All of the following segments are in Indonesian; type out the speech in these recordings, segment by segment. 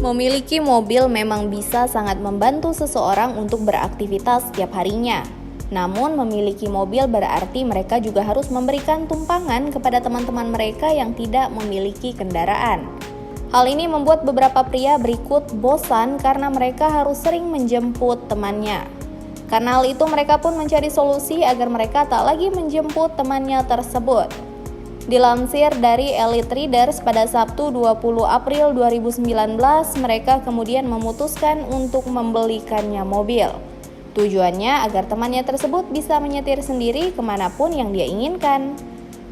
Memiliki mobil memang bisa sangat membantu seseorang untuk beraktivitas setiap harinya. Namun, memiliki mobil berarti mereka juga harus memberikan tumpangan kepada teman-teman mereka yang tidak memiliki kendaraan. Hal ini membuat beberapa pria berikut bosan karena mereka harus sering menjemput temannya. Karena hal itu, mereka pun mencari solusi agar mereka tak lagi menjemput temannya tersebut. Dilansir dari Elite Readers pada Sabtu 20 April 2019, mereka kemudian memutuskan untuk membelikannya mobil. Tujuannya agar temannya tersebut bisa menyetir sendiri kemanapun yang dia inginkan.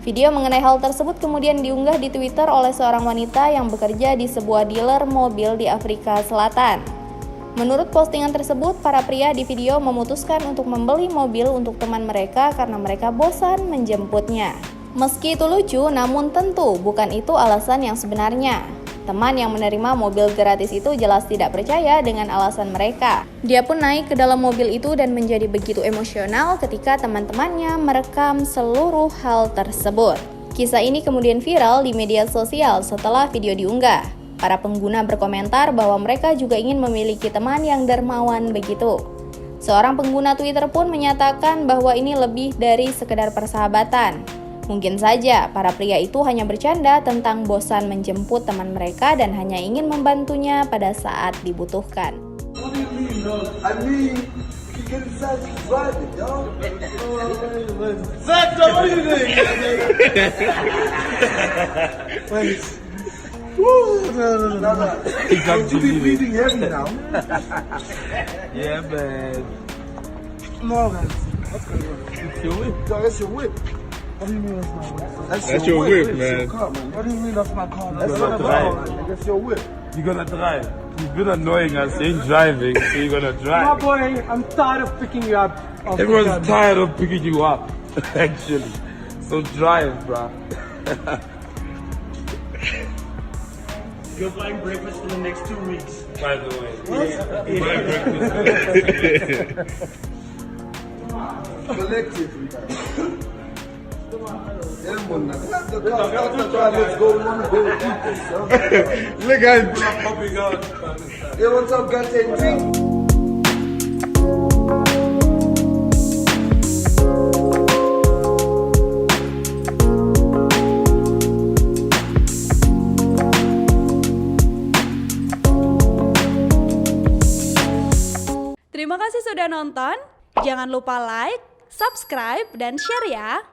Video mengenai hal tersebut kemudian diunggah di Twitter oleh seorang wanita yang bekerja di sebuah dealer mobil di Afrika Selatan. Menurut postingan tersebut, para pria di video memutuskan untuk membeli mobil untuk teman mereka karena mereka bosan menjemputnya. Meski itu lucu, namun tentu bukan itu alasan yang sebenarnya. Teman yang menerima mobil gratis itu jelas tidak percaya dengan alasan mereka. Dia pun naik ke dalam mobil itu dan menjadi begitu emosional ketika teman-temannya merekam seluruh hal tersebut. Kisah ini kemudian viral di media sosial setelah video diunggah. Para pengguna berkomentar bahwa mereka juga ingin memiliki teman yang dermawan begitu. Seorang pengguna Twitter pun menyatakan bahwa ini lebih dari sekedar persahabatan. Mungkin saja para pria itu hanya bercanda tentang bosan menjemput teman mereka dan hanya ingin membantunya pada saat dibutuhkan. What do you mean that's my whip? That's your whip, man. Your car, man. What do you mean that's my car? That's not my drive. car, man. That's your whip. You're gonna drive. You've been annoying us in driving, so you're gonna My drive. boy, I'm tired of picking you up. Everyone's tired of picking you up, actually. So drive, bruh. You're buying breakfast for the next 2 weeks. By the way. Yeah. Collectively. Let's go. We want to go eat this, yo. Look at him popping out. Yo, what's up, guys? Take drink. Terima kasih sudah nonton. Jangan lupa like, subscribe, dan share ya.